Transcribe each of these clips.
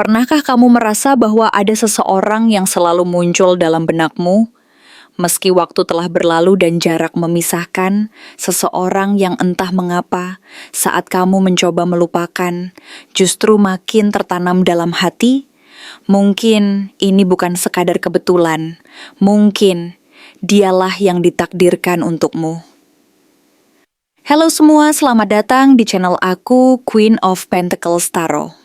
Pernahkah kamu merasa bahwa ada seseorang yang selalu muncul dalam benakmu? Meski waktu telah berlalu dan jarak memisahkan, seseorang yang entah mengapa, saat kamu mencoba melupakan, justru makin tertanam dalam hati? Mungkin ini bukan sekadar kebetulan, mungkin dialah yang ditakdirkan untukmu. Halo semua, selamat datang di channel aku, Queen of Pentacles Tarot.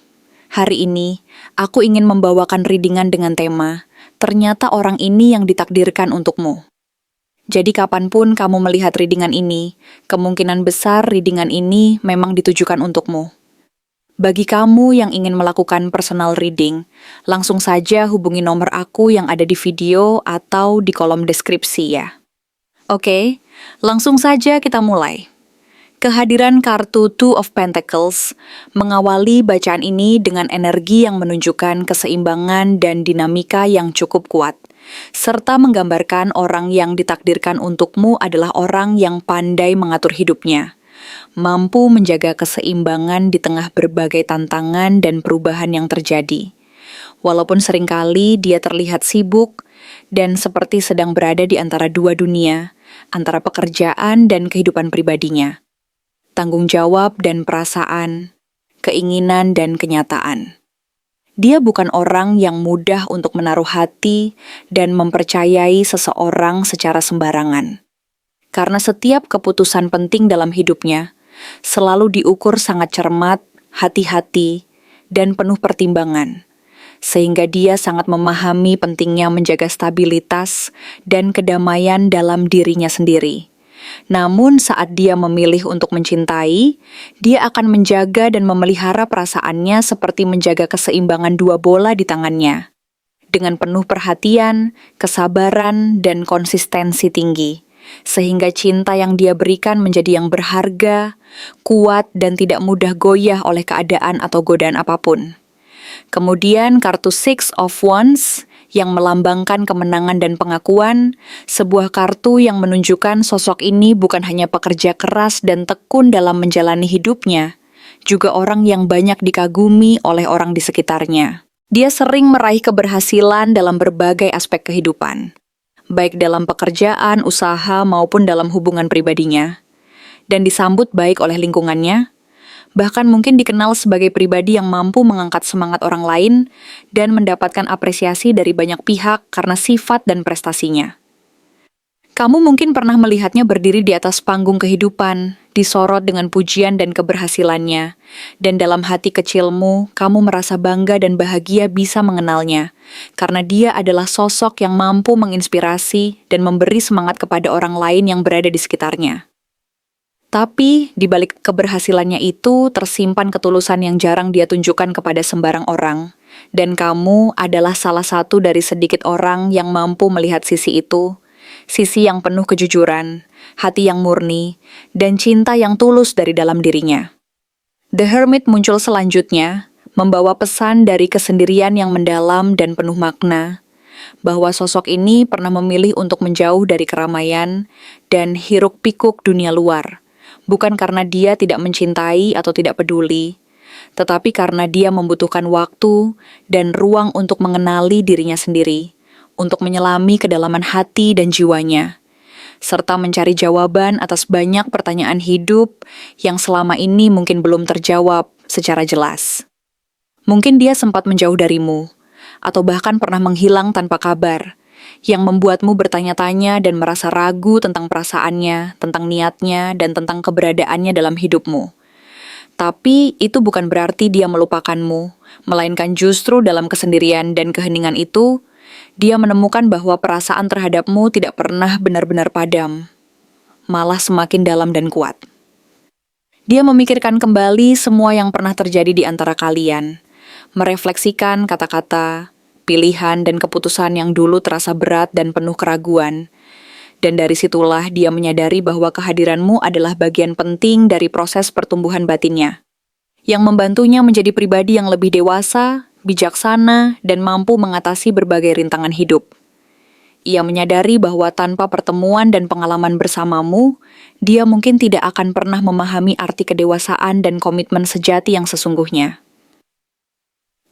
Hari ini, aku ingin membawakan readingan dengan tema, ternyata orang ini yang ditakdirkan untukmu. Jadi kapanpun kamu melihat readingan ini, kemungkinan besar readingan ini memang ditujukan untukmu. Bagi kamu yang ingin melakukan personal reading, langsung saja hubungi nomor aku yang ada di video atau di kolom deskripsi ya. Oke, langsung saja kita mulai. Kehadiran kartu Two of Pentacles mengawali bacaan ini dengan energi yang menunjukkan keseimbangan dan dinamika yang cukup kuat, serta menggambarkan orang yang ditakdirkan untukmu adalah orang yang pandai mengatur hidupnya, mampu menjaga keseimbangan di tengah berbagai tantangan dan perubahan yang terjadi. Walaupun seringkali dia terlihat sibuk dan seperti sedang berada di antara dua dunia, antara pekerjaan dan kehidupan pribadinya. Tanggung jawab dan perasaan, keinginan dan kenyataan. Dia bukan orang yang mudah untuk menaruh hati dan mempercayai seseorang secara sembarangan. Karena setiap keputusan penting dalam hidupnya selalu diukur sangat cermat, hati-hati, dan penuh pertimbangan. Sehingga dia sangat memahami pentingnya menjaga stabilitas dan kedamaian dalam dirinya sendiri. Namun saat dia memilih untuk mencintai, dia akan menjaga dan memelihara perasaannya seperti menjaga keseimbangan dua bola di tangannya. Dengan penuh perhatian, kesabaran, dan konsistensi tinggi. Sehingga cinta yang dia berikan menjadi yang berharga, kuat, dan tidak mudah goyah oleh keadaan atau godaan apapun. Kemudian kartu Six of Wands yang melambangkan kemenangan dan pengakuan, sebuah kartu yang menunjukkan sosok ini bukan hanya pekerja keras dan tekun dalam menjalani hidupnya, juga orang yang banyak dikagumi oleh orang di sekitarnya. Dia sering meraih keberhasilan dalam berbagai aspek kehidupan, baik dalam pekerjaan, usaha, maupun dalam hubungan pribadinya, dan disambut baik oleh lingkungannya. Bahkan mungkin dikenal sebagai pribadi yang mampu mengangkat semangat orang lain dan mendapatkan apresiasi dari banyak pihak karena sifat dan prestasinya. Kamu mungkin pernah melihatnya berdiri di atas panggung kehidupan, disorot dengan pujian dan keberhasilannya, dan dalam hati kecilmu, kamu merasa bangga dan bahagia bisa mengenalnya, karena dia adalah sosok yang mampu menginspirasi dan memberi semangat kepada orang lain yang berada di sekitarnya. Tapi, di balik keberhasilannya itu tersimpan ketulusan yang jarang dia tunjukkan kepada sembarang orang. Dan kamu adalah salah satu dari sedikit orang yang mampu melihat sisi itu. Sisi yang penuh kejujuran, hati yang murni, dan cinta yang tulus dari dalam dirinya. The Hermit muncul selanjutnya, membawa pesan dari kesendirian yang mendalam dan penuh makna. Bahwa sosok ini pernah memilih untuk menjauh dari keramaian dan hiruk-pikuk dunia luar. Bukan karena dia tidak mencintai atau tidak peduli, tetapi karena dia membutuhkan waktu dan ruang untuk mengenali dirinya sendiri, untuk menyelami kedalaman hati dan jiwanya, serta mencari jawaban atas banyak pertanyaan hidup yang selama ini mungkin belum terjawab secara jelas. Mungkin dia sempat menjauh darimu, atau bahkan pernah menghilang tanpa kabar, yang membuatmu bertanya-tanya dan merasa ragu tentang perasaannya, tentang niatnya, dan tentang keberadaannya dalam hidupmu. Tapi itu bukan berarti dia melupakanmu, melainkan justru dalam kesendirian dan keheningan itu, dia menemukan bahwa perasaan terhadapmu tidak pernah benar-benar padam, malah semakin dalam dan kuat. Dia memikirkan kembali semua yang pernah terjadi di antara kalian, merefleksikan kata-kata, pilihan dan keputusan yang dulu terasa berat dan penuh keraguan. Dan dari situlah dia menyadari bahwa kehadiranmu adalah bagian penting dari proses pertumbuhan batinnya, yang membantunya menjadi pribadi yang lebih dewasa, bijaksana, dan mampu mengatasi berbagai rintangan hidup. Ia menyadari bahwa tanpa pertemuan dan pengalaman bersamamu, dia mungkin tidak akan pernah memahami arti kedewasaan dan komitmen sejati yang sesungguhnya.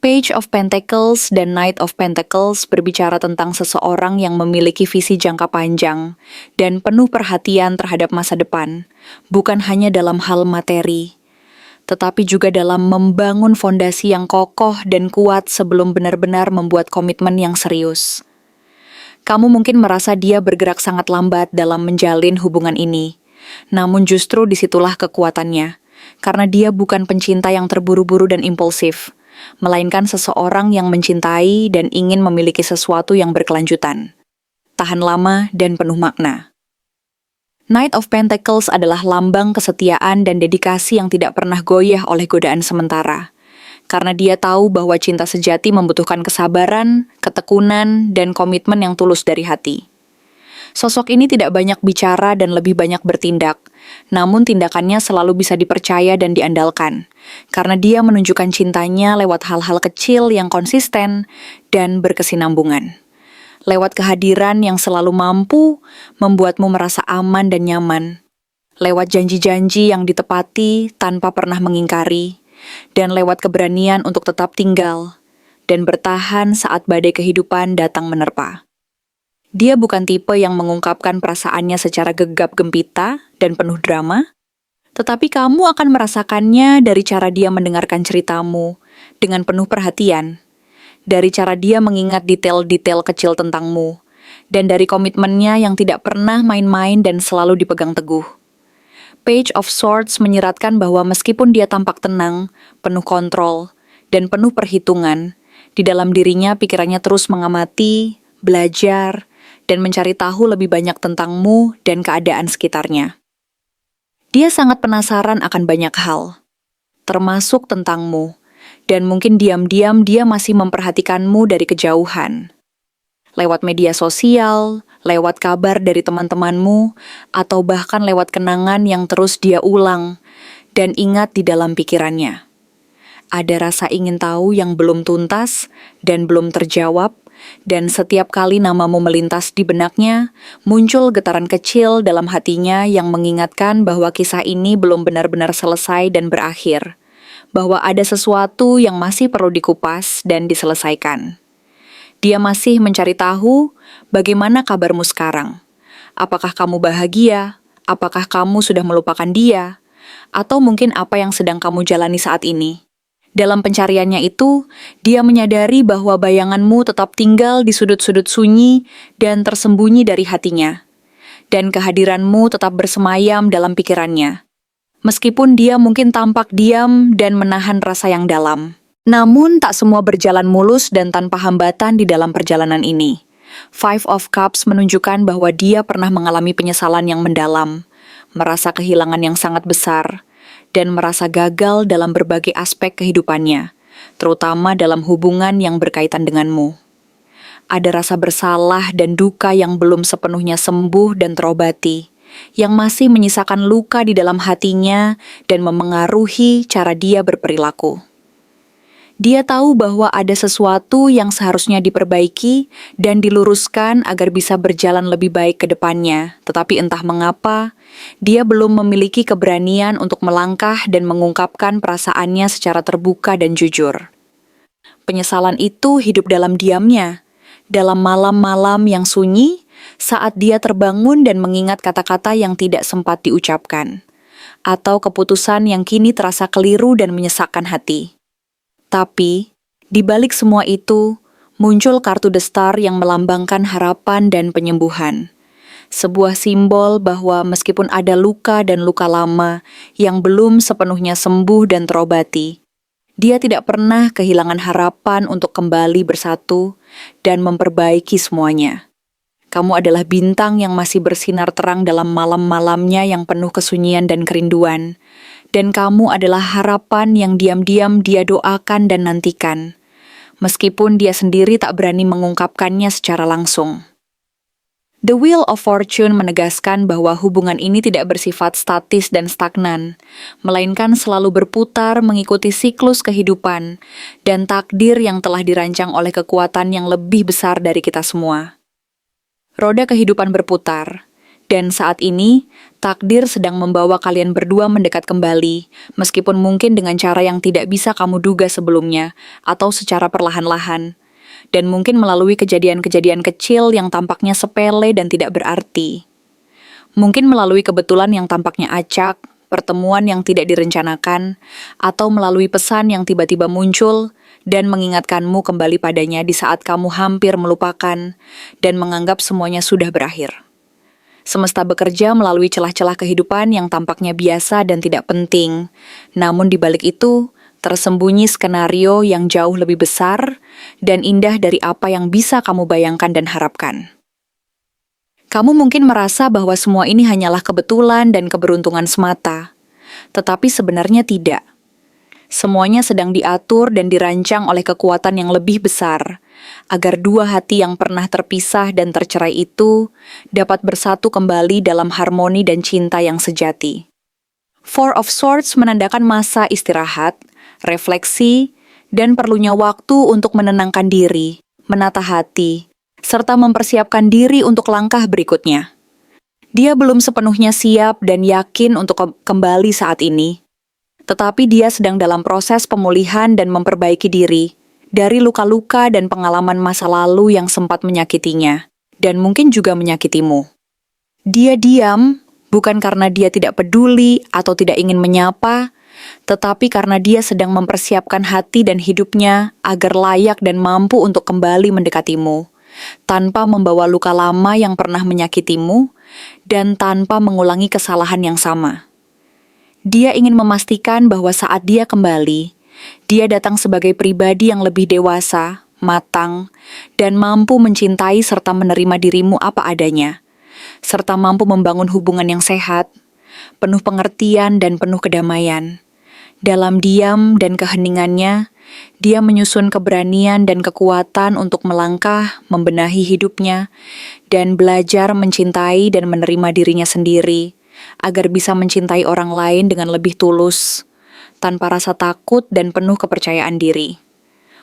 Page of Pentacles dan Knight of Pentacles berbicara tentang seseorang yang memiliki visi jangka panjang dan penuh perhatian terhadap masa depan, bukan hanya dalam hal materi, tetapi juga dalam membangun fondasi yang kokoh dan kuat sebelum benar-benar membuat komitmen yang serius. Kamu mungkin merasa dia bergerak sangat lambat dalam menjalin hubungan ini, namun justru disitulah kekuatannya, karena dia bukan pencinta yang terburu-buru dan impulsif, melainkan seseorang yang mencintai dan ingin memiliki sesuatu yang berkelanjutan, tahan lama dan penuh makna. Knight of Pentacles adalah lambang kesetiaan dan dedikasi yang tidak pernah goyah oleh godaan sementara, karena dia tahu bahwa cinta sejati membutuhkan kesabaran, ketekunan, dan komitmen yang tulus dari hati. Sosok ini tidak banyak bicara dan lebih banyak bertindak, namun tindakannya selalu bisa dipercaya dan diandalkan, karena dia menunjukkan cintanya lewat hal-hal kecil yang konsisten dan berkesinambungan. Lewat kehadiran yang selalu mampu membuatmu merasa aman dan nyaman. Lewat janji-janji yang ditepati tanpa pernah mengingkari, dan lewat keberanian untuk tetap tinggal dan bertahan saat badai kehidupan datang menerpa. Dia bukan tipe yang mengungkapkan perasaannya secara gegap gempita dan penuh drama, tetapi kamu akan merasakannya dari cara dia mendengarkan ceritamu dengan penuh perhatian, dari cara dia mengingat detail-detail kecil tentangmu, dan dari komitmennya yang tidak pernah main-main dan selalu dipegang teguh. Page of Swords menyiratkan bahwa meskipun dia tampak tenang, penuh kontrol, dan penuh perhitungan, di dalam dirinya pikirannya terus mengamati, belajar, dan mencari tahu lebih banyak tentangmu dan keadaan sekitarnya. Dia sangat penasaran akan banyak hal, termasuk tentangmu, dan mungkin diam-diam dia masih memperhatikanmu dari kejauhan. Lewat media sosial, lewat kabar dari teman-temanmu, atau bahkan lewat kenangan yang terus dia ulang dan ingat di dalam pikirannya. Ada rasa ingin tahu yang belum tuntas dan belum terjawab, dan setiap kali namamu melintas di benaknya, muncul getaran kecil dalam hatinya yang mengingatkan bahwa kisah ini belum benar-benar selesai dan berakhir, bahwa ada sesuatu yang masih perlu dikupas dan diselesaikan. Dia masih mencari tahu bagaimana kabarmu sekarang. Apakah kamu bahagia? Apakah kamu sudah melupakan dia? Atau mungkin apa yang sedang kamu jalani saat ini? Dalam pencariannya itu, dia menyadari bahwa bayanganmu tetap tinggal di sudut-sudut sunyi dan tersembunyi dari hatinya. Dan kehadiranmu tetap bersemayam dalam pikirannya. Meskipun dia mungkin tampak diam dan menahan rasa yang dalam. Namun tak semua berjalan mulus dan tanpa hambatan di dalam perjalanan ini. Five of Cups menunjukkan bahwa dia pernah mengalami penyesalan yang mendalam, merasa kehilangan yang sangat besar, dan merasa gagal dalam berbagai aspek kehidupannya, terutama dalam hubungan yang berkaitan denganmu. Ada rasa bersalah dan duka yang belum sepenuhnya sembuh dan terobati, yang masih menyisakan luka di dalam hatinya dan memengaruhi cara dia berperilaku. Dia tahu bahwa ada sesuatu yang seharusnya diperbaiki dan diluruskan agar bisa berjalan lebih baik ke depannya, tetapi entah mengapa, dia belum memiliki keberanian untuk melangkah dan mengungkapkan perasaannya secara terbuka dan jujur. Penyesalan itu hidup dalam diamnya, dalam malam-malam yang sunyi, saat dia terbangun dan mengingat kata-kata yang tidak sempat diucapkan, atau keputusan yang kini terasa keliru dan menyesakkan hati. Tapi, di balik semua itu, muncul kartu The Star yang melambangkan harapan dan penyembuhan. Sebuah simbol bahwa meskipun ada luka dan luka lama yang belum sepenuhnya sembuh dan terobati, dia tidak pernah kehilangan harapan untuk kembali bersatu dan memperbaiki semuanya. Kamu adalah bintang yang masih bersinar terang dalam malam-malamnya yang penuh kesunyian dan kerinduan. Dan kamu adalah harapan yang diam-diam dia doakan dan nantikan, meskipun dia sendiri tak berani mengungkapkannya secara langsung. The Wheel of Fortune menegaskan bahwa hubungan ini tidak bersifat statis dan stagnan, melainkan selalu berputar mengikuti siklus kehidupan dan takdir yang telah dirancang oleh kekuatan yang lebih besar dari kita semua. Roda kehidupan berputar, Dan saat ini, takdir sedang membawa kalian berdua mendekat kembali, meskipun mungkin dengan cara yang tidak bisa kamu duga sebelumnya, atau secara perlahan-lahan. Dan mungkin melalui kejadian-kejadian kecil yang tampaknya sepele dan tidak berarti. Mungkin melalui kebetulan yang tampaknya acak, pertemuan yang tidak direncanakan, atau melalui pesan yang tiba-tiba muncul dan mengingatkanmu kembali padanya di saat kamu hampir melupakan dan menganggap semuanya sudah berakhir. Semesta bekerja melalui celah-celah kehidupan yang tampaknya biasa dan tidak penting. Namun di balik itu, tersembunyi skenario yang jauh lebih besar dan indah dari apa yang bisa kamu bayangkan dan harapkan. Kamu mungkin merasa bahwa semua ini hanyalah kebetulan dan keberuntungan semata. Tetapi sebenarnya tidak. Semuanya sedang diatur dan dirancang oleh kekuatan yang lebih besar, agar dua hati yang pernah terpisah dan tercerai itu dapat bersatu kembali dalam harmoni dan cinta yang sejati. Four of Swords menandakan masa istirahat, refleksi, dan perlunya waktu untuk menenangkan diri, menata hati, serta mempersiapkan diri untuk langkah berikutnya. Dia belum sepenuhnya siap dan yakin untuk kembali saat ini, tetapi dia sedang dalam proses pemulihan dan memperbaiki diri dari luka-luka dan pengalaman masa lalu yang sempat menyakitinya, dan mungkin juga menyakitimu. Dia diam, bukan karena dia tidak peduli atau tidak ingin menyapa, tetapi karena dia sedang mempersiapkan hati dan hidupnya agar layak dan mampu untuk kembali mendekatimu, tanpa membawa luka lama yang pernah menyakitimu, dan tanpa mengulangi kesalahan yang sama. Dia ingin memastikan bahwa saat dia kembali, dia datang sebagai pribadi yang lebih dewasa, matang, dan mampu mencintai serta menerima dirimu apa adanya, serta mampu membangun hubungan yang sehat, penuh pengertian dan penuh kedamaian. Dalam diam dan keheningannya, dia menyusun keberanian dan kekuatan untuk melangkah, membenahi hidupnya, dan belajar mencintai dan menerima dirinya sendiri, agar bisa mencintai orang lain dengan lebih tulus, tanpa rasa takut dan penuh kepercayaan diri.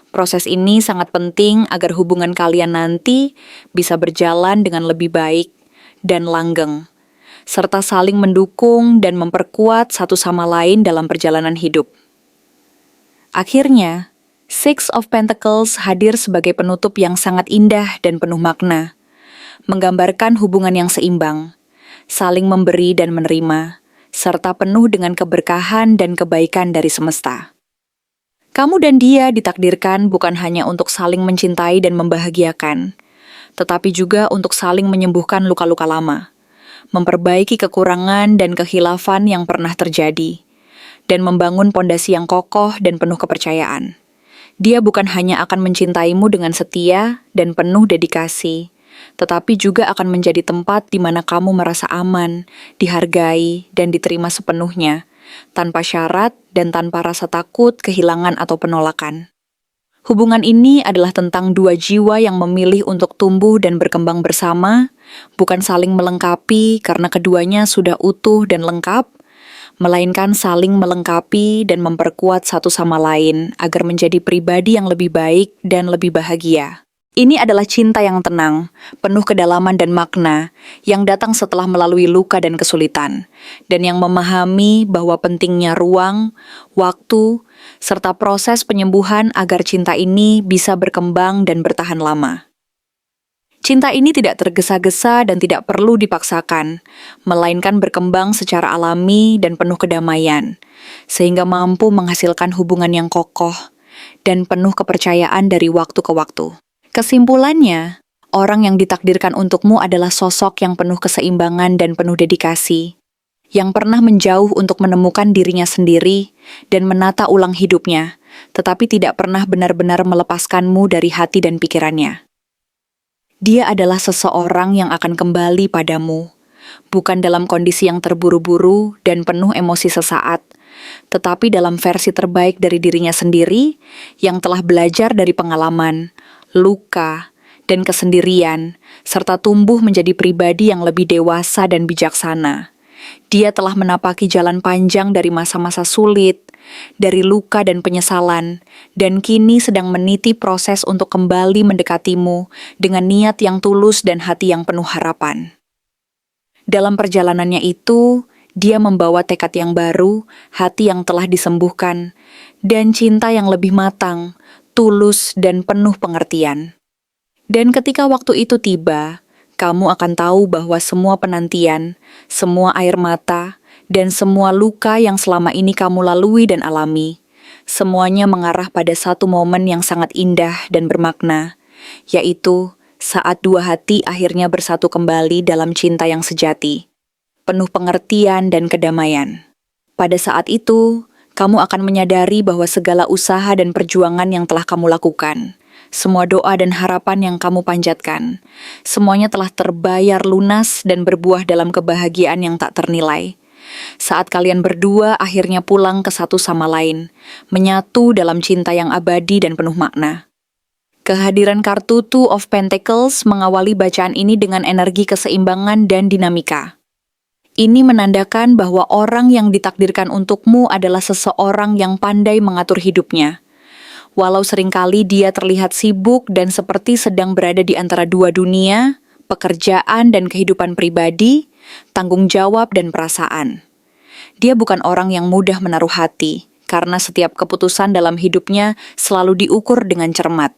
Proses ini sangat penting agar hubungan kalian nanti bisa berjalan dengan lebih baik dan langgeng, serta saling mendukung dan memperkuat satu sama lain dalam perjalanan hidup. Akhirnya, Six of Pentacles hadir sebagai penutup yang sangat indah dan penuh makna, menggambarkan hubungan yang seimbang, saling memberi dan menerima, serta penuh dengan keberkahan dan kebaikan dari semesta. Kamu dan dia ditakdirkan bukan hanya untuk saling mencintai dan membahagiakan, tetapi juga untuk saling menyembuhkan luka-luka lama, memperbaiki kekurangan dan kehilafan yang pernah terjadi, dan membangun pondasi yang kokoh dan penuh kepercayaan. Dia bukan hanya akan mencintaimu dengan setia dan penuh dedikasi, tetapi juga akan menjadi tempat di mana kamu merasa aman, dihargai, dan diterima sepenuhnya, tanpa syarat dan tanpa rasa takut, kehilangan, atau penolakan. Hubungan ini adalah tentang dua jiwa yang memilih untuk tumbuh dan berkembang bersama, bukan saling melengkapi karena keduanya sudah utuh dan lengkap, melainkan saling melengkapi dan memperkuat satu sama lain agar menjadi pribadi yang lebih baik dan lebih bahagia. Ini adalah cinta yang tenang, penuh kedalaman dan makna, yang datang setelah melalui luka dan kesulitan, dan yang memahami bahwa pentingnya ruang, waktu, serta proses penyembuhan agar cinta ini bisa berkembang dan bertahan lama. Cinta ini tidak tergesa-gesa dan tidak perlu dipaksakan, melainkan berkembang secara alami dan penuh kedamaian, sehingga mampu menghasilkan hubungan yang kokoh dan penuh kepercayaan dari waktu ke waktu. Kesimpulannya, orang yang ditakdirkan untukmu adalah sosok yang penuh keseimbangan dan penuh dedikasi, yang pernah menjauh untuk menemukan dirinya sendiri dan menata ulang hidupnya, tetapi tidak pernah benar-benar melepaskanmu dari hati dan pikirannya. Dia adalah seseorang yang akan kembali padamu, bukan dalam kondisi yang terburu-buru dan penuh emosi sesaat, tetapi dalam versi terbaik dari dirinya sendiri yang telah belajar dari pengalaman, luka, dan kesendirian, serta tumbuh menjadi pribadi yang lebih dewasa dan bijaksana. Dia telah menapaki jalan panjang dari masa-masa sulit, dari luka dan penyesalan, dan kini sedang meniti proses untuk kembali mendekatimu dengan niat yang tulus dan hati yang penuh harapan. Dalam perjalanannya itu, dia membawa tekad yang baru, hati yang telah disembuhkan, dan cinta yang lebih matang, tulus, dan penuh pengertian. Dan ketika waktu itu tiba, kamu akan tahu bahwa semua penantian, semua air mata, dan semua luka yang selama ini kamu lalui dan alami, semuanya mengarah pada satu momen yang sangat indah dan bermakna, yaitu saat dua hati akhirnya bersatu kembali dalam cinta yang sejati, penuh pengertian dan kedamaian. Pada saat itu, kamu akan menyadari bahwa segala usaha dan perjuangan yang telah kamu lakukan, semua doa dan harapan yang kamu panjatkan, semuanya telah terbayar lunas dan berbuah dalam kebahagiaan yang tak ternilai. Saat kalian berdua akhirnya pulang ke satu sama lain, menyatu dalam cinta yang abadi dan penuh makna. Kehadiran kartu Two of Pentacles mengawali bacaan ini dengan energi keseimbangan dan dinamika. Ini menandakan bahwa orang yang ditakdirkan untukmu adalah seseorang yang pandai mengatur hidupnya. Walau seringkali dia terlihat sibuk dan seperti sedang berada di antara dua dunia, pekerjaan dan kehidupan pribadi, tanggung jawab dan perasaan. Dia bukan orang yang mudah menaruh hati, karena setiap keputusan dalam hidupnya selalu diukur dengan cermat.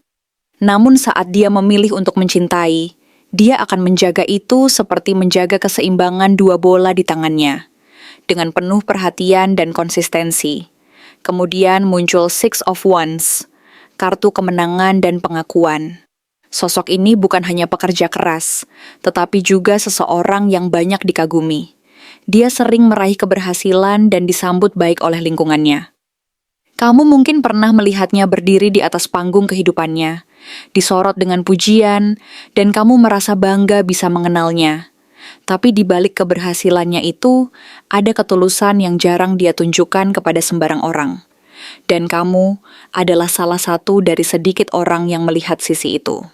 Namun saat dia memilih untuk mencintai, dia akan menjaga itu seperti menjaga keseimbangan dua bola di tangannya, dengan penuh perhatian dan konsistensi. Kemudian muncul Six of Wands, kartu kemenangan dan pengakuan. Sosok ini bukan hanya pekerja keras, tetapi juga seseorang yang banyak dikagumi. Dia sering meraih keberhasilan dan disambut baik oleh lingkungannya. Kamu mungkin pernah melihatnya berdiri di atas panggung kehidupannya, disorot dengan pujian, dan kamu merasa bangga bisa mengenalnya. Tapi di balik keberhasilannya itu, ada ketulusan yang jarang dia tunjukkan kepada sembarang orang. Dan kamu adalah salah satu dari sedikit orang yang melihat sisi itu.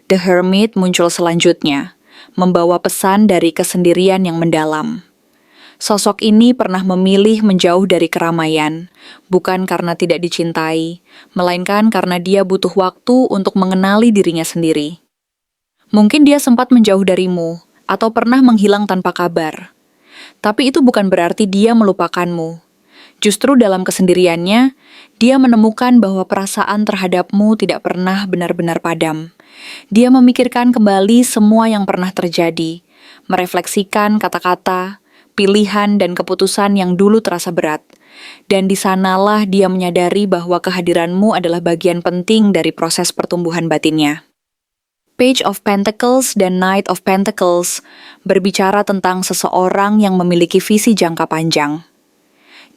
The Hermit muncul selanjutnya, membawa pesan dari kesendirian yang mendalam. Sosok ini pernah memilih menjauh dari keramaian, bukan karena tidak dicintai, melainkan karena dia butuh waktu untuk mengenali dirinya sendiri. Mungkin dia sempat menjauh darimu, atau pernah menghilang tanpa kabar. Tapi itu bukan berarti dia melupakanmu. Justru dalam kesendiriannya, dia menemukan bahwa perasaan terhadapmu tidak pernah benar-benar padam. Dia memikirkan kembali semua yang pernah terjadi, merefleksikan kata-kata, pilihan dan keputusan yang dulu terasa berat. Dan di sanalah dia menyadari bahwa kehadiranmu adalah bagian penting dari proses pertumbuhan batinnya. Page of Pentacles dan Knight of Pentacles berbicara tentang seseorang yang memiliki visi jangka panjang.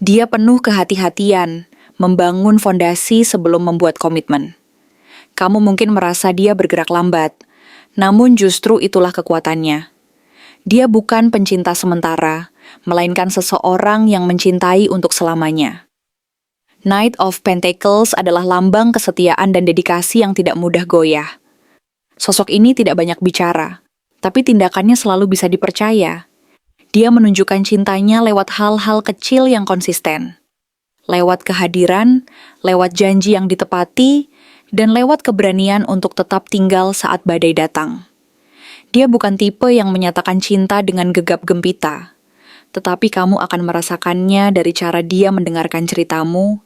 Dia penuh kehati-hatian, membangun fondasi sebelum membuat komitmen. Kamu mungkin merasa dia bergerak lambat, namun justru itulah kekuatannya. Dia bukan pencinta sementara, melainkan seseorang yang mencintai untuk selamanya. Knight of Pentacles adalah lambang kesetiaan dan dedikasi yang tidak mudah goyah. Sosok ini tidak banyak bicara, tapi tindakannya selalu bisa dipercaya. Dia menunjukkan cintanya lewat hal-hal kecil yang konsisten. Lewat kehadiran, lewat janji yang ditepati, dan lewat keberanian untuk tetap tinggal saat badai datang. Dia bukan tipe yang menyatakan cinta dengan gegap gempita, tetapi kamu akan merasakannya dari cara dia mendengarkan ceritamu,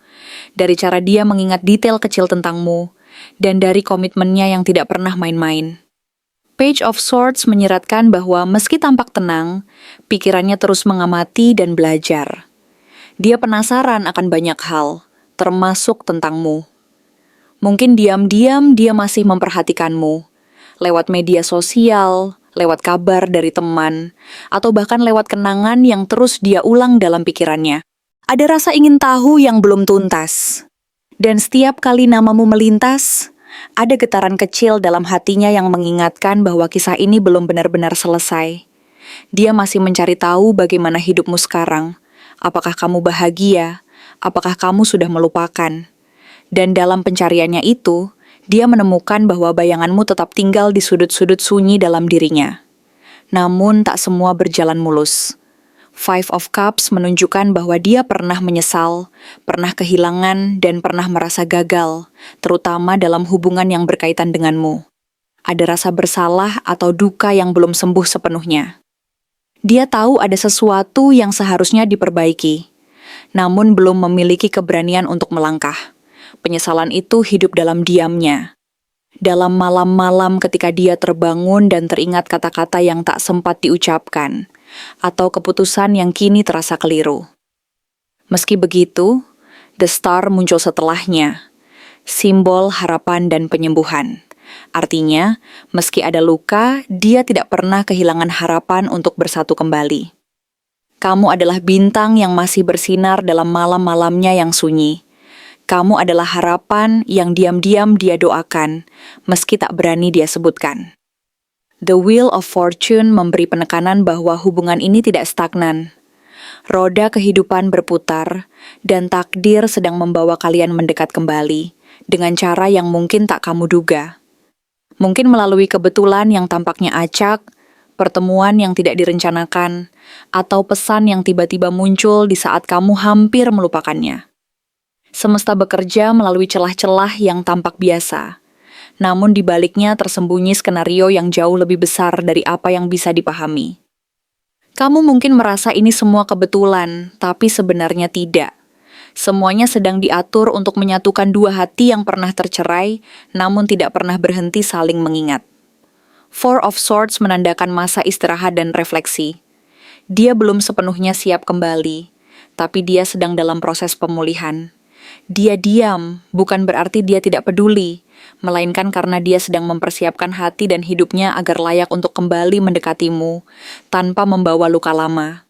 dari cara dia mengingat detail kecil tentangmu, dan dari komitmennya yang tidak pernah main-main. Page of Swords menyiratkan bahwa meski tampak tenang, pikirannya terus mengamati dan belajar. Dia penasaran akan banyak hal, termasuk tentangmu. Mungkin diam-diam dia masih memperhatikanmu, lewat media sosial, lewat kabar dari teman, atau bahkan lewat kenangan yang terus dia ulang dalam pikirannya. Ada rasa ingin tahu yang belum tuntas. Dan setiap kali namamu melintas, ada getaran kecil dalam hatinya yang mengingatkan bahwa kisah ini belum benar-benar selesai. Dia masih mencari tahu bagaimana hidupmu sekarang. Apakah kamu bahagia? Apakah kamu sudah melupakan? Dan dalam pencariannya itu, dia menemukan bahwa bayanganmu tetap tinggal di sudut-sudut sunyi dalam dirinya. Namun tak semua berjalan mulus. Five of Cups menunjukkan bahwa dia pernah menyesal, pernah kehilangan, dan pernah merasa gagal, terutama dalam hubungan yang berkaitan denganmu. Ada rasa bersalah atau duka yang belum sembuh sepenuhnya. Dia tahu ada sesuatu yang seharusnya diperbaiki, namun belum memiliki keberanian untuk melangkah. Penyesalan itu hidup dalam diamnya. Dalam malam-malam ketika dia terbangun dan teringat kata-kata yang tak sempat diucapkan, atau keputusan yang kini terasa keliru. Meski begitu, The Star muncul setelahnya, simbol harapan dan penyembuhan. Artinya, meski ada luka, dia tidak pernah kehilangan harapan untuk bersatu kembali. Kamu adalah bintang yang masih bersinar dalam malam-malamnya yang sunyi. Kamu adalah harapan yang diam-diam dia doakan, meski tak berani dia sebutkan. The Wheel of Fortune memberi penekanan bahwa hubungan ini tidak stagnan. Roda kehidupan berputar, dan takdir sedang membawa kalian mendekat kembali, dengan cara yang mungkin tak kamu duga. Mungkin melalui kebetulan yang tampaknya acak, pertemuan yang tidak direncanakan, atau pesan yang tiba-tiba muncul di saat kamu hampir melupakannya. Semesta bekerja melalui celah-celah yang tampak biasa, namun di baliknya tersembunyi skenario yang jauh lebih besar dari apa yang bisa dipahami. Kamu mungkin merasa ini semua kebetulan, tapi sebenarnya tidak. Semuanya sedang diatur untuk menyatukan dua hati yang pernah tercerai, namun tidak pernah berhenti saling mengingat. Four of Swords menandakan masa istirahat dan refleksi. Dia belum sepenuhnya siap kembali, tapi dia sedang dalam proses pemulihan. Dia diam, bukan berarti dia tidak peduli, melainkan karena dia sedang mempersiapkan hati dan hidupnya agar layak untuk kembali mendekatimu, tanpa membawa luka lama.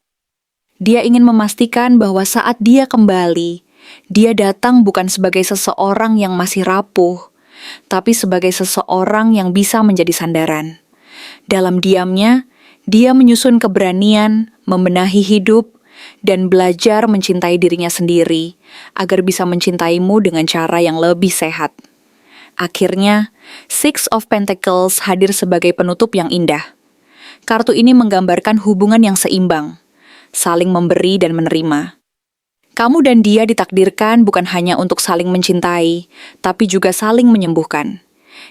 Dia ingin memastikan bahwa saat dia kembali, dia datang bukan sebagai seseorang yang masih rapuh, tapi sebagai seseorang yang bisa menjadi sandaran. Dalam diamnya, dia menyusun keberanian, membenahi hidup, dan belajar mencintai dirinya sendiri, agar bisa mencintaimu dengan cara yang lebih sehat. Akhirnya, Six of Pentacles hadir sebagai penutup yang indah. Kartu ini menggambarkan hubungan yang seimbang, saling memberi dan menerima. Kamu dan dia ditakdirkan bukan hanya untuk saling mencintai, tapi juga saling menyembuhkan.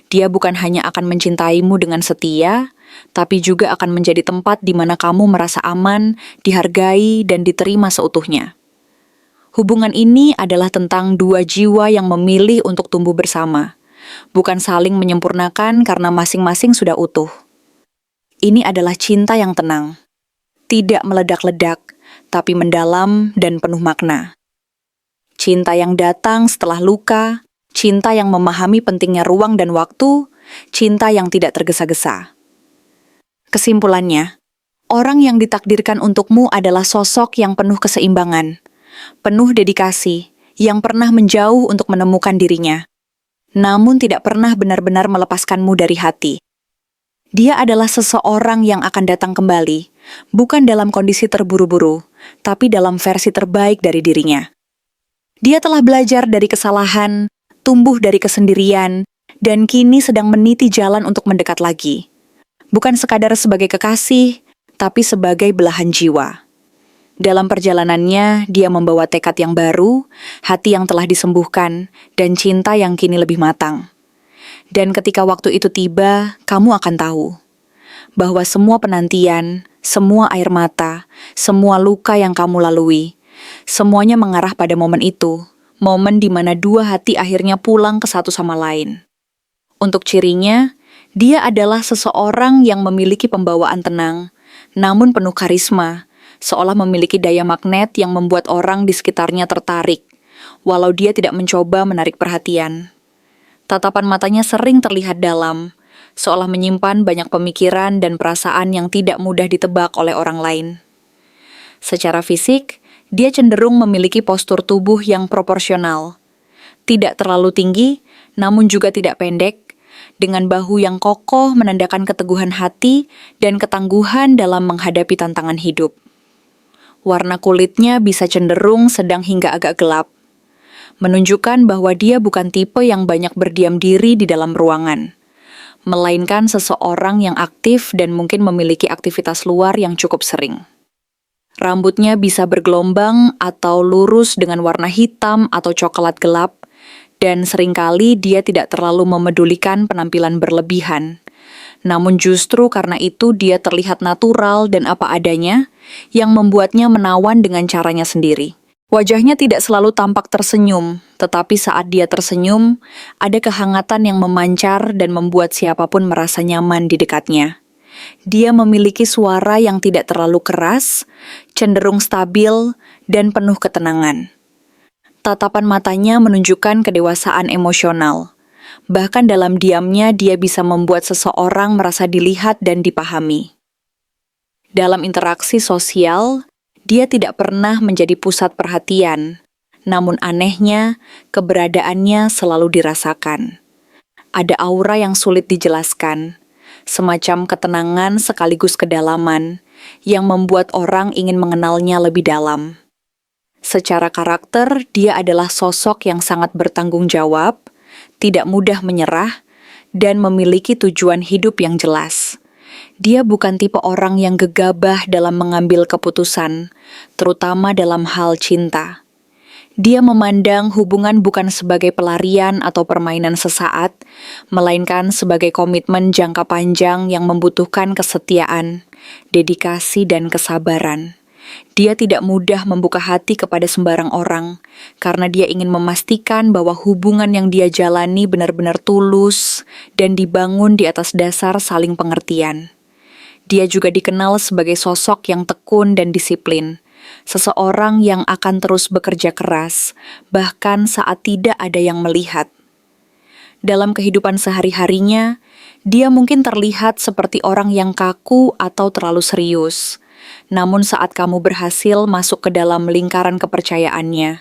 Dia bukan hanya akan mencintaimu dengan setia, tapi juga akan menjadi tempat di mana kamu merasa aman, dihargai, dan diterima seutuhnya. Hubungan ini adalah tentang dua jiwa yang memilih untuk tumbuh bersama, bukan saling menyempurnakan karena masing-masing sudah utuh. Ini adalah cinta yang tenang, tidak meledak-ledak, tapi mendalam dan penuh makna. Cinta yang datang setelah luka, cinta yang memahami pentingnya ruang dan waktu, cinta yang tidak tergesa-gesa. Kesimpulannya, orang yang ditakdirkan untukmu adalah sosok yang penuh keseimbangan, penuh dedikasi, yang pernah menjauh untuk menemukan dirinya, namun tidak pernah benar-benar melepaskanmu dari hati. Dia adalah seseorang yang akan datang kembali, bukan dalam kondisi terburu-buru, tapi dalam versi terbaik dari dirinya. Dia telah belajar dari kesalahan, tumbuh dari kesendirian, dan kini sedang meniti jalan untuk mendekat lagi. Bukan sekadar sebagai kekasih, tapi sebagai belahan jiwa. Dalam perjalanannya, dia membawa tekad yang baru, hati yang telah disembuhkan, dan cinta yang kini lebih matang. Dan ketika waktu itu tiba, kamu akan tahu bahwa semua penantian, semua air mata, semua luka yang kamu lalui, semuanya mengarah pada momen itu, momen di mana dua hati akhirnya pulang ke satu sama lain. Untuk cirinya, dia adalah seseorang yang memiliki pembawaan tenang, namun penuh karisma, seolah memiliki daya magnet yang membuat orang di sekitarnya tertarik, walau dia tidak mencoba menarik perhatian. Tatapan matanya sering terlihat dalam, seolah menyimpan banyak pemikiran dan perasaan yang tidak mudah ditebak oleh orang lain. Secara fisik, dia cenderung memiliki postur tubuh yang proporsional. Tidak terlalu tinggi, namun juga tidak pendek, dengan bahu yang kokoh menandakan keteguhan hati dan ketangguhan dalam menghadapi tantangan hidup. Warna kulitnya bisa cenderung sedang hingga agak gelap, menunjukkan bahwa dia bukan tipe yang banyak berdiam diri di dalam ruangan, melainkan seseorang yang aktif dan mungkin memiliki aktivitas luar yang cukup sering. Rambutnya bisa bergelombang atau lurus dengan warna hitam atau coklat gelap, dan seringkali dia tidak terlalu memedulikan penampilan berlebihan, Namun justru karena itu dia terlihat natural dan apa adanya, yang membuatnya menawan dengan caranya sendiri. Wajahnya tidak selalu tampak tersenyum, tetapi saat dia tersenyum, ada kehangatan yang memancar dan membuat siapapun merasa nyaman di dekatnya. Dia memiliki suara yang tidak terlalu keras, cenderung stabil, dan penuh ketenangan. Tatapan matanya menunjukkan kedewasaan emosional. Bahkan dalam diamnya dia bisa membuat seseorang merasa dilihat dan dipahami. Dalam interaksi sosial, dia tidak pernah menjadi pusat perhatian, namun anehnya, keberadaannya selalu dirasakan. Ada aura yang sulit dijelaskan, semacam ketenangan sekaligus kedalaman, yang membuat orang ingin mengenalnya lebih dalam. Secara karakter, dia adalah sosok yang sangat bertanggung jawab, tidak mudah menyerah, dan memiliki tujuan hidup yang jelas. Dia bukan tipe orang yang gegabah dalam mengambil keputusan, terutama dalam hal cinta. Dia memandang hubungan bukan sebagai pelarian atau permainan sesaat, melainkan sebagai komitmen jangka panjang yang membutuhkan kesetiaan, dedikasi, dan kesabaran. Dia tidak mudah membuka hati kepada sembarang orang, karena dia ingin memastikan bahwa hubungan yang dia jalani benar-benar tulus dan dibangun di atas dasar saling pengertian. Dia juga dikenal sebagai sosok yang tekun dan disiplin, seseorang yang akan terus bekerja keras, bahkan saat tidak ada yang melihat. Dalam kehidupan sehari-harinya, dia mungkin terlihat seperti orang yang kaku atau terlalu serius. Namun saat kamu berhasil masuk ke dalam lingkaran kepercayaannya,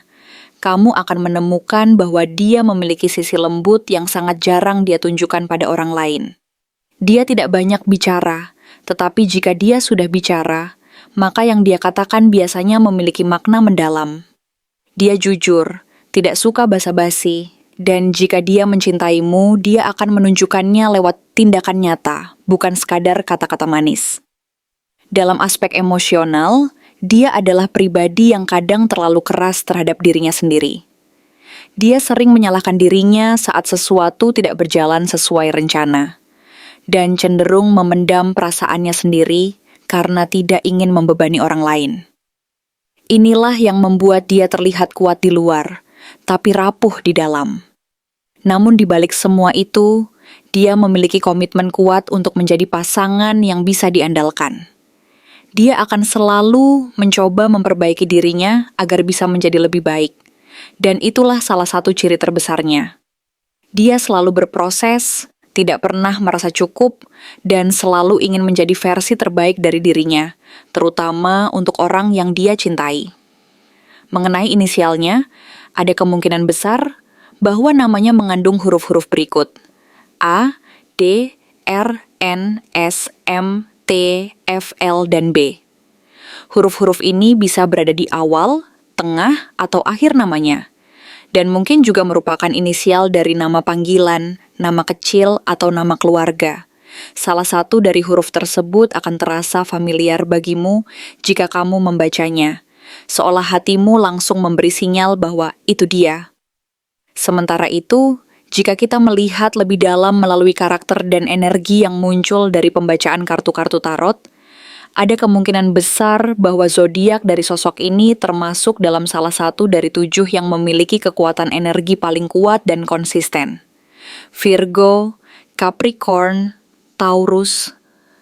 kamu akan menemukan bahwa dia memiliki sisi lembut yang sangat jarang dia tunjukkan pada orang lain. Dia tidak banyak bicara, tetapi jika dia sudah bicara, maka yang dia katakan biasanya memiliki makna mendalam. Dia jujur, tidak suka basa-basi, dan jika dia mencintaimu, dia akan menunjukkannya lewat tindakan nyata, bukan sekadar kata-kata manis. Dalam aspek emosional, dia adalah pribadi yang kadang terlalu keras terhadap dirinya sendiri. Dia sering menyalahkan dirinya saat sesuatu tidak berjalan sesuai rencana, dan cenderung memendam perasaannya sendiri karena tidak ingin membebani orang lain. Inilah yang membuat dia terlihat kuat di luar, tapi rapuh di dalam. Namun di balik semua itu, dia memiliki komitmen kuat untuk menjadi pasangan yang bisa diandalkan. Dia akan selalu mencoba memperbaiki dirinya agar bisa menjadi lebih baik, dan itulah salah satu ciri terbesarnya. Dia selalu berproses, tidak pernah merasa cukup, dan selalu ingin menjadi versi terbaik dari dirinya, terutama untuk orang yang dia cintai. Mengenai inisialnya, ada kemungkinan besar bahwa namanya mengandung huruf-huruf berikut: A, D, R, N, S, M, T, F, L, dan B. Huruf-huruf ini bisa berada di awal, tengah, atau akhir namanya, dan mungkin juga merupakan inisial dari nama panggilan, nama kecil, atau nama keluarga. Salah satu dari huruf tersebut akan terasa familiar bagimu jika kamu membacanya, seolah hatimu langsung memberi sinyal bahwa itu dia. Sementara itu, jika kita melihat lebih dalam melalui karakter dan energi yang muncul dari pembacaan kartu-kartu tarot, ada kemungkinan besar bahwa zodiak dari sosok ini termasuk dalam salah satu dari 7 yang memiliki kekuatan energi paling kuat dan konsisten. Virgo, Capricorn, Taurus,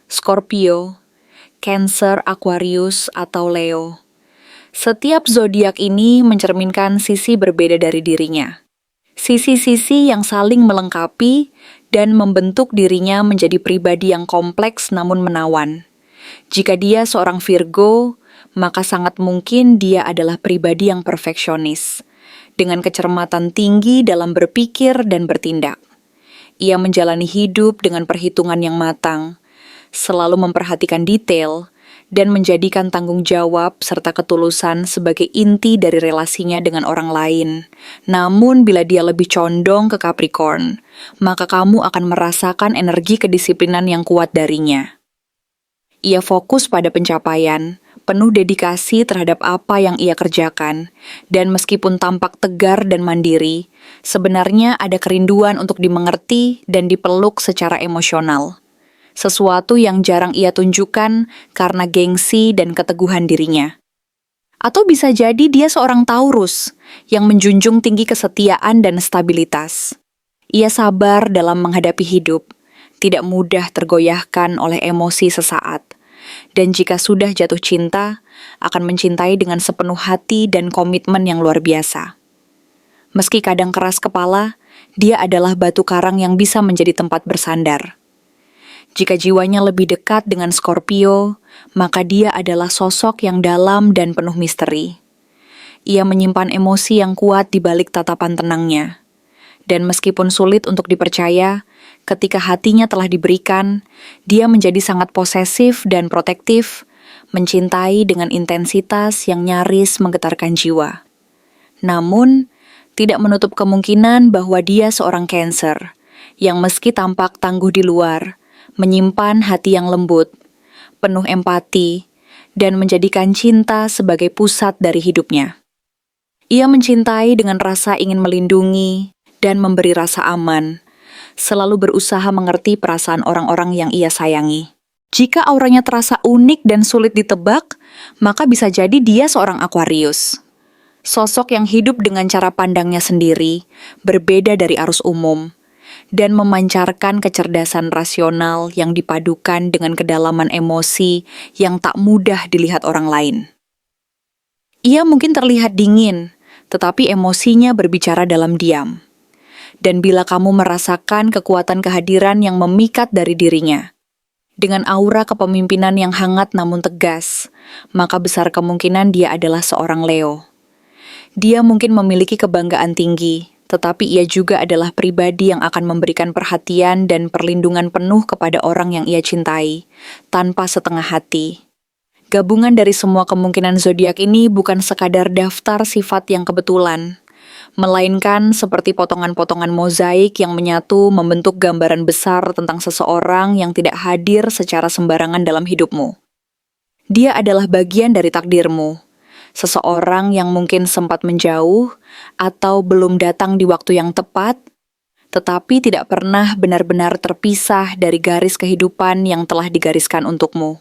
Scorpio, Cancer, Aquarius, atau Leo. Setiap zodiak ini mencerminkan sisi berbeda dari dirinya. Sisi-sisi yang saling melengkapi dan membentuk dirinya menjadi pribadi yang kompleks namun menawan. Jika dia seorang Virgo, maka sangat mungkin dia adalah pribadi yang perfeksionis, dengan kecermatan tinggi dalam berpikir dan bertindak. Ia menjalani hidup dengan perhitungan yang matang, selalu memperhatikan detail, dan menjadikan tanggung jawab serta ketulusan sebagai inti dari relasinya dengan orang lain. Namun bila dia lebih condong ke Capricorn, maka kamu akan merasakan energi kedisiplinan yang kuat darinya. Ia fokus pada pencapaian, penuh dedikasi terhadap apa yang ia kerjakan, dan meskipun tampak tegar dan mandiri, sebenarnya ada kerinduan untuk dimengerti dan dipeluk secara emosional. sesuatu yang jarang ia tunjukkan karena gengsi dan keteguhan dirinya. Atau bisa jadi dia seorang Taurus yang menjunjung tinggi kesetiaan dan stabilitas. Ia sabar dalam menghadapi hidup, tidak mudah tergoyahkan oleh emosi sesaat, dan jika sudah jatuh cinta, akan mencintai dengan sepenuh hati dan komitmen yang luar biasa. Meski kadang keras kepala, dia adalah batu karang yang bisa menjadi tempat bersandar. Jika jiwanya lebih dekat dengan Scorpio, maka dia adalah sosok yang dalam dan penuh misteri. Ia menyimpan emosi yang kuat di balik tatapan tenangnya. Dan meskipun sulit untuk dipercaya, ketika hatinya telah diberikan, dia menjadi sangat posesif dan protektif, mencintai dengan intensitas yang nyaris menggetarkan jiwa. Namun, tidak menutup kemungkinan bahwa dia seorang Cancer, yang meski tampak tangguh di luar, menyimpan hati yang lembut, penuh empati, dan menjadikan cinta sebagai pusat dari hidupnya. Ia mencintai dengan rasa ingin melindungi dan memberi rasa aman, selalu berusaha mengerti perasaan orang-orang yang ia sayangi. Jika auranya terasa unik dan sulit ditebak, maka bisa jadi dia seorang Aquarius. Sosok yang hidup dengan cara pandangnya sendiri, berbeda dari arus umum, dan memancarkan kecerdasan rasional yang dipadukan dengan kedalaman emosi yang tak mudah dilihat orang lain. Ia mungkin terlihat dingin, tetapi emosinya berbicara dalam diam. Dan bila kamu merasakan kekuatan kehadiran yang memikat dari dirinya, dengan aura kepemimpinan yang hangat namun tegas, maka besar kemungkinan dia adalah seorang Leo. Dia mungkin memiliki kebanggaan tinggi, tetapi ia juga adalah pribadi yang akan memberikan perhatian dan perlindungan penuh kepada orang yang ia cintai, tanpa setengah hati. Gabungan dari semua kemungkinan zodiak ini bukan sekadar daftar sifat yang kebetulan, melainkan seperti potongan-potongan mozaik yang menyatu membentuk gambaran besar tentang seseorang yang tidak hadir secara sembarangan dalam hidupmu. Dia adalah bagian dari takdirmu. Seseorang yang mungkin sempat menjauh atau belum datang di waktu yang tepat, tetapi tidak pernah benar-benar terpisah dari garis kehidupan yang telah digariskan untukmu.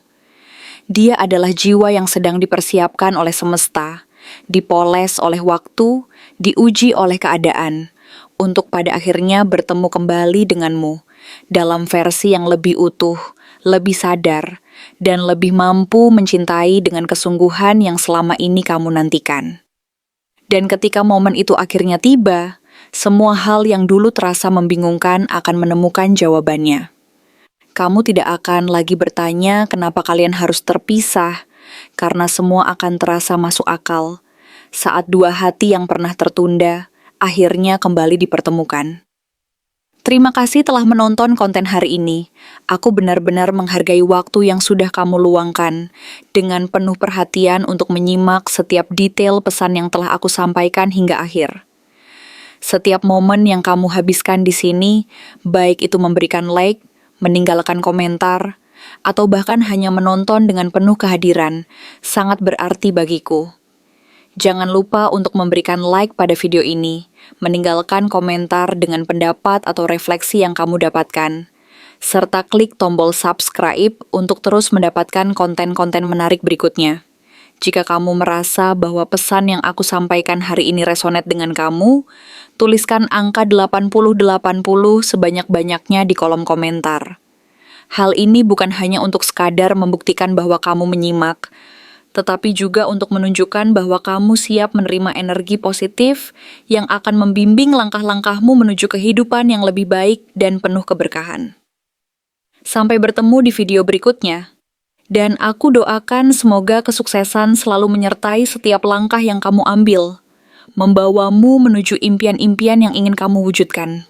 Dia adalah jiwa yang sedang dipersiapkan oleh semesta, dipoles oleh waktu, diuji oleh keadaan, untuk pada akhirnya bertemu kembali denganmu, dalam versi yang lebih utuh, lebih sadar, dan lebih mampu mencintai dengan kesungguhan yang selama ini kamu nantikan. Dan ketika momen itu akhirnya tiba, semua hal yang dulu terasa membingungkan akan menemukan jawabannya. Kamu tidak akan lagi bertanya kenapa kalian harus terpisah, karena semua akan terasa masuk akal, saat dua hati yang pernah tertunda, akhirnya kembali dipertemukan. Terima kasih telah menonton konten hari ini. Aku benar-benar menghargai waktu yang sudah kamu luangkan dengan penuh perhatian untuk menyimak setiap detail pesan yang telah aku sampaikan hingga akhir. Setiap momen yang kamu habiskan di sini, baik itu memberikan like, meninggalkan komentar, atau bahkan hanya menonton dengan penuh kehadiran, sangat berarti bagiku. Jangan lupa untuk memberikan like pada video ini, meninggalkan komentar dengan pendapat atau refleksi yang kamu dapatkan, serta klik tombol subscribe untuk terus mendapatkan konten-konten menarik berikutnya. Jika kamu merasa bahwa pesan yang aku sampaikan hari ini resonate dengan kamu, tuliskan angka 8080 sebanyak-banyaknya di kolom komentar. Hal ini bukan hanya untuk sekadar membuktikan bahwa kamu menyimak, tetapi juga untuk menunjukkan bahwa kamu siap menerima energi positif yang akan membimbing langkah-langkahmu menuju kehidupan yang lebih baik dan penuh keberkahan. Sampai bertemu di video berikutnya, dan aku doakan semoga kesuksesan selalu menyertai setiap langkah yang kamu ambil, membawamu menuju impian-impian yang ingin kamu wujudkan.